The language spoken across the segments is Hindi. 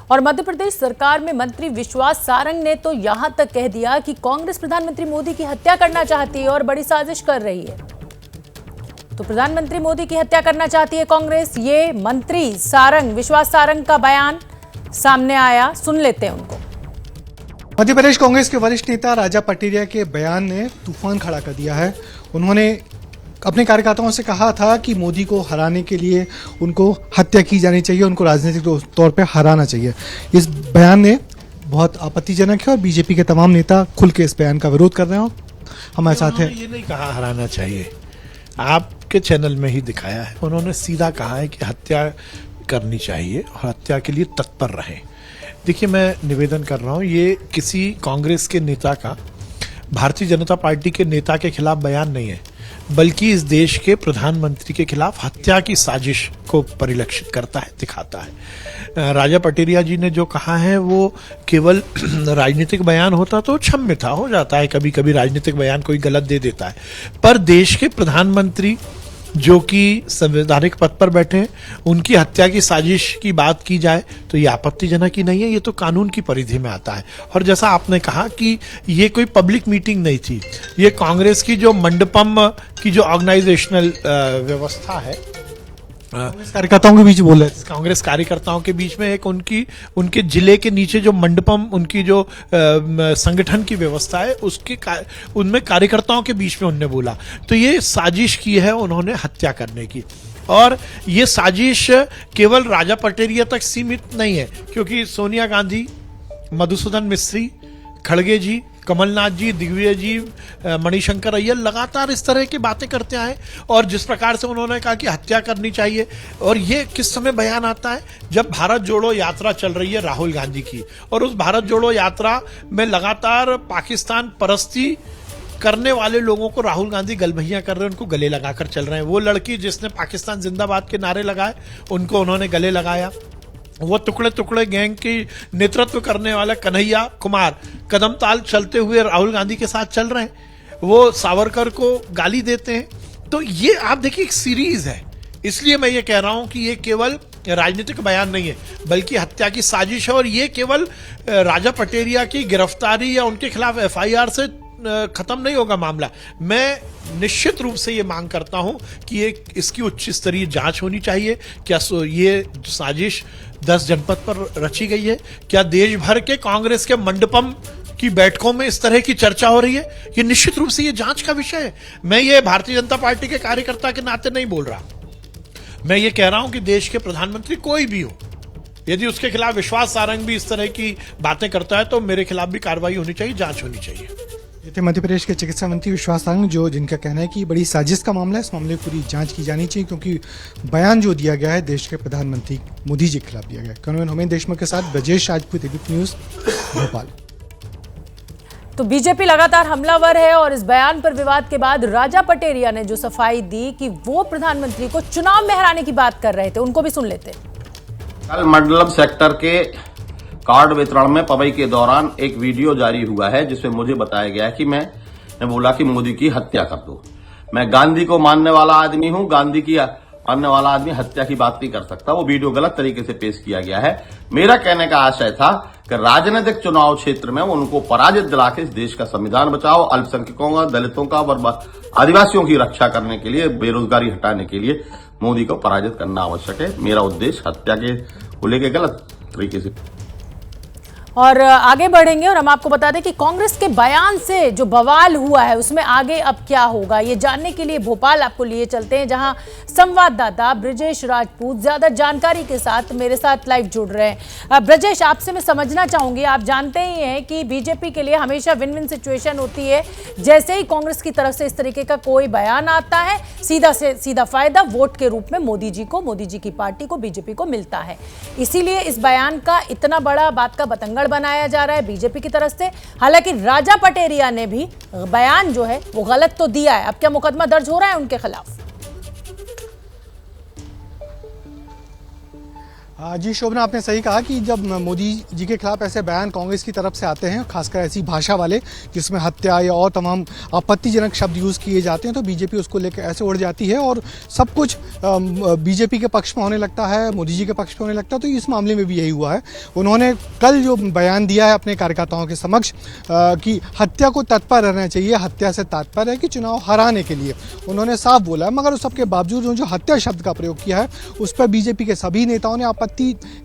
और मध्य प्रदेश सरकार में मंत्री विश्वास सारंग ने तो यहां तक कह दिया कि कांग्रेस प्रधानमंत्री मोदी की हत्या करना चाहती है और बड़ी साजिश कर रही है। तो प्रधानमंत्री मोदी की हत्या करना चाहती है कांग्रेस, ये मंत्री सारंग, विश्वास सारंग का बयान सामने आया, सुन लेते हैं उनको। मध्य प्रदेश कांग्रेस के वरिष्ठ नेता राजा पटेरिया के बयान ने तूफान खड़ा कर दिया है। उन्होंने अपने कार्यकर्ताओं से कहा था कि मोदी को हराने के लिए उनको हत्या की जानी चाहिए, उनको राजनीतिक तौर पे हराना चाहिए। इस बयान ने बहुत आपत्तिजनक है और बीजेपी के तमाम नेता खुल के इस बयान का विरोध कर रहे हो। हमारे साथ है। ये नहीं कहा हराना चाहिए, आपके चैनल में ही दिखाया है। उन्होंने सीधा कहा है कि हत्या करनी चाहिए और हत्या के लिए तत्पर रहें। देखिए, मैं निवेदन कर रहा हूं, ये किसी कांग्रेस के नेता का, भारतीय जनता पार्टी के नेता के खिलाफ बयान नहीं है, बल्कि इस देश के प्रधानमंत्री के खिलाफ हत्या की साजिश को परिलक्षित करता है, दिखाता है। राजा पटेरिया जी ने जो कहा है वो केवल राजनीतिक बयान होता तो क्षम्य था, हो जाता है, कभी कभी राजनीतिक बयान कोई गलत दे देता है। पर देश के प्रधानमंत्री जो कि संवैधानिक पद पर बैठे हैं, उनकी हत्या की साजिश की बात की जाए तो ये आपत्तिजनक ही नहीं है, ये तो कानून की परिधि में आता है। और जैसा आपने कहा कि ये कोई पब्लिक मीटिंग नहीं थी, ये कांग्रेस की जो मंडपम की जो ऑर्गेनाइजेशनल व्यवस्था है, कार्यकर्ताओं के बीच बोले, कांग्रेस कार्यकर्ताओं के बीच में एक उनके जिले के नीचे जो मंडपम, उनकी जो संगठन की व्यवस्था है, उनमें कार्यकर्ताओं के बीच में उन्होंने बोला। तो ये साजिश की है उन्होंने हत्या करने की, और ये साजिश केवल राजा पटेरिया तक सीमित नहीं है, क्योंकि सोनिया गांधी, मधुसूदन मिस्त्री, खड़गे जी, कमलनाथ जी, दिग्विजय जी, मणिशंकर अय्यर लगातार इस तरह की बातें करते आए। और जिस प्रकार से उन्होंने कहा कि हत्या करनी चाहिए, और ये किस समय बयान आता है जब भारत जोड़ो यात्रा चल रही है राहुल गांधी की, और उस भारत जोड़ो यात्रा में लगातार पाकिस्तान परस्ती करने वाले लोगों को राहुल गांधी गलभैया कर रहे हैं, उनको गले लगाकर चल रहे हैं। वो लड़की जिसने पाकिस्तान जिंदाबाद के नारे लगाए, उनको उन्होंने गले लगाया। वो टुकड़े टुकड़े गैंग की नेतृत्व करने वाला कन्हैया कुमार कदम ताल चलते हुए राहुल गांधी के साथ चल रहे हैं, वो सावरकर को गाली देते हैं। तो ये आप देखिए एक सीरीज है। इसलिए मैं ये कह रहा हूं कि ये केवल राजनीतिक बयान नहीं है, बल्कि हत्या की साजिश है। और ये केवल राजा पटेरिया की गिरफ्तारी या उनके खिलाफ एफआईआर से खत्म नहीं होगा मामला। मैं निश्चित रूप से ये मांग करता हूं कि इसकी उच्च स्तरीय जांच होनी चाहिए। क्या ये साजिश 10 जनपद पर रची गई है? क्या देश भर के कांग्रेस के मंडपम की बैठकों में इस तरह की चर्चा हो रही है? ये निश्चित रूप से ये जांच का विषय है। मैं ये भारतीय जनता पार्टी के कार्यकर्ता के नाते नहीं बोल रहा, मैं ये कह रहा हूं कि देश के प्रधानमंत्री कोई भी हो, यदि उसके खिलाफ विश्वास सारंग भी इस तरह की बातें करता है तो मेरे खिलाफ भी कार्रवाई होनी चाहिए, जांच होनी चाहिए। ये थे मध्य प्रदेश के चिकित्सा मंत्री विश्वास सारंग, जिनका कहना है कि बड़ी साजिश का मामला है, इस मामले की पूरी जांच की जानी चाहिए, क्योंकि बयान जो दिया गया है देश के प्रधानमंत्री मोदी जी के खिलाफ दिया गया है। कैमरामैन होमेन देशमुख के साथ ब्रजेश राजपूत, एबीपी न्यूज, भोपाल। तो बीजेपी लगातार हमलावर है और इस बयान पर विवाद के बाद राजा पटेरिया ने जो सफाई दी कि वो प्रधानमंत्री को चुनाव में हराने की बात कर रहे थे, उनको भी सुन लेते। कल मंडलम सेक्टर के कार्ड वितरण में पवई के दौरान एक वीडियो जारी हुआ है, जिसमें मुझे बताया गया है कि मैंने बोला कि मोदी की हत्या कर दो। मैं गांधी को मानने वाला आदमी हूं, गांधी की मानने वाला आदमी हत्या की बात नहीं कर सकता। वो वीडियो गलत तरीके से पेश किया गया है। मेरा कहने का आशय था कि राजनीतिक चुनाव क्षेत्र में उनको पराजित दिला के इस देश का संविधान बचाओ, अल्पसंख्यकों का, दलितों का और आदिवासियों की रक्षा करने के लिए, बेरोजगारी हटाने के लिए मोदी को पराजित करना आवश्यक है। मेरा उद्देश्य हत्या के को लेकर गलत तरीके से। और आगे बढ़ेंगे और हम आपको बता दें कि कांग्रेस के बयान से जो बवाल हुआ है उसमें आगे अब क्या होगा, ये जानने के लिए भोपाल आपको लिए चलते हैं, जहां संवाददाता ब्रजेश राजपूत ज्यादा जानकारी के साथ मेरे साथ लाइव जुड़ रहे हैं। ब्रजेश, आपसे मैं समझना चाहूंगी, आप जानते ही हैं कि बीजेपी के लिए हमेशा विन विन सिचुएशन होती है। जैसे ही कांग्रेस की तरफ से इस तरीके का कोई बयान आता है, सीधा से सीधा फायदा वोट के रूप में मोदी जी की पार्टी को, बीजेपी को मिलता है। इसीलिए इस बयान का इतना बड़ा बात का बतंगड़ बनाया जा रहा है बीजेपी की तरफ से। हालांकि राजा पटेरिया ने भी बयान जो है वो गलत तो दिया है। अब क्या मुकदमा दर्ज हो रहा है उनके खिलाफ? जी शोभना, आपने सही कहा कि जब मोदी जी के खिलाफ ऐसे बयान कांग्रेस की तरफ से आते हैं, खासकर ऐसी भाषा वाले जिसमें हत्या या और तमाम आपत्तिजनक शब्द यूज़ किए जाते हैं, तो बीजेपी उसको लेकर ऐसे उड़ जाती है और सब कुछ बीजेपी के पक्ष में होने लगता है, मोदी जी के पक्ष में होने लगता है। तो इस मामले में भी यही हुआ है। उन्होंने कल जो बयान दिया है अपने कार्यकर्ताओं के समक्ष कि हत्या को तत्पर रहना चाहिए, हत्या से तात्पर्य है कि चुनाव हराने के लिए, उन्होंने साफ बोला है। मगर उस सबके बावजूद जो हत्या शब्द का प्रयोग किया है उस पर बीजेपी के सभी नेताओं ने आपत्ति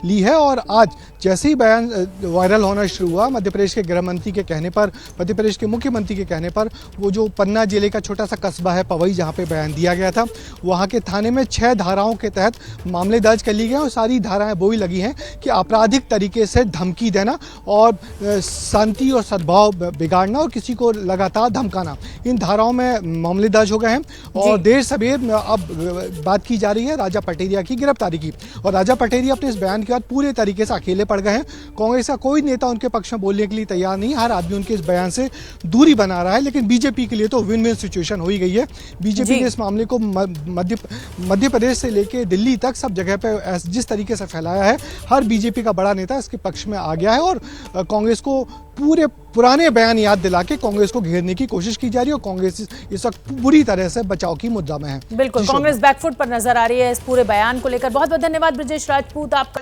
ली है। और आज जैसे ही बयान वायरल होना शुरू हुआ, मध्य प्रदेश के गृह मंत्री के कहने पर, मध्य प्रदेश के मुख्यमंत्री के कहने पर, वो जो पन्ना जिले का छोटा सा कस्बा है पवई, जहां पे बयान दिया गया था, वहां के थाने में 6 धाराओं के तहत मामले दर्ज कर लिए गए और सारी धाराएं वो ही लगी हैं कि आपराधिक तरीके से धमकी देना और शांति और सद्भाव बिगाड़ना और किसी को लगातार धमकाना, इन धाराओं में मामले दर्ज हो गए हैं। और देर सवेर अब बात की जा रही है राजा पटेरिया की गिरफ्तारी की, और राजा पटेरिया अपने इस बयान के बाद पूरे तरीके से अकेले पड़ गए हैं। कांग्रेस का कोई नेता उनके पक्ष में बोलने के लिए तैयार नहीं, हर आदमी उनके इस बयान से दूरी बना रहा है। लेकिन बीजेपी के लिए तो विन विन सिचुएशन हो ही गई है। बीजेपी ने इस मामले को मध्य प्रदेश से लेकर दिल्ली तक सब जगह पे जिस तरीके से फैलाया है, हर बीजेपी का बड़ा नेता इसके पक्ष में आ गया है और कांग्रेस को पूरे पुराने बयान याद दिला के कांग्रेस को घेरने की कोशिश की जा रही है। और कांग्रेस इस वक्त बुरी तरह से बचाव की मुद्दा में है। बिल्कुल, कांग्रेस बैकफुट पर नजर आ रही है इस पूरे बयान को लेकर। बहुत बहुत धन्यवाद ब्रजेश राजपूत। आपका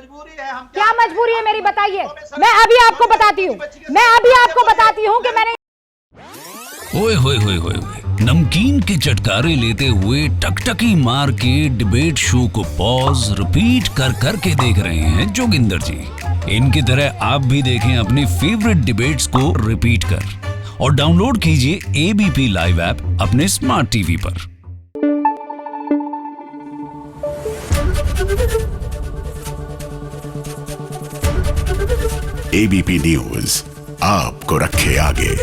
क्या मजबूरी है मेरी, बताइए। मैं अभी आपको बताती हूँ कि मैंने ओए होए होए होए होए, नमकीन के चटकारे लेते हुए टकटकी मार के डिबेट शो को पॉज रिपीट कर कर के देख रहे हैं जोगिंदर जी। इनकी तरह आप भी देखें अपनी फेवरेट डिबेट्स को रिपीट कर और डाउनलोड कीजिए एबीपी लाइव ऐप अपने स्मार्ट टीवी पर। एबीपी न्यूज आपको रखे आगे।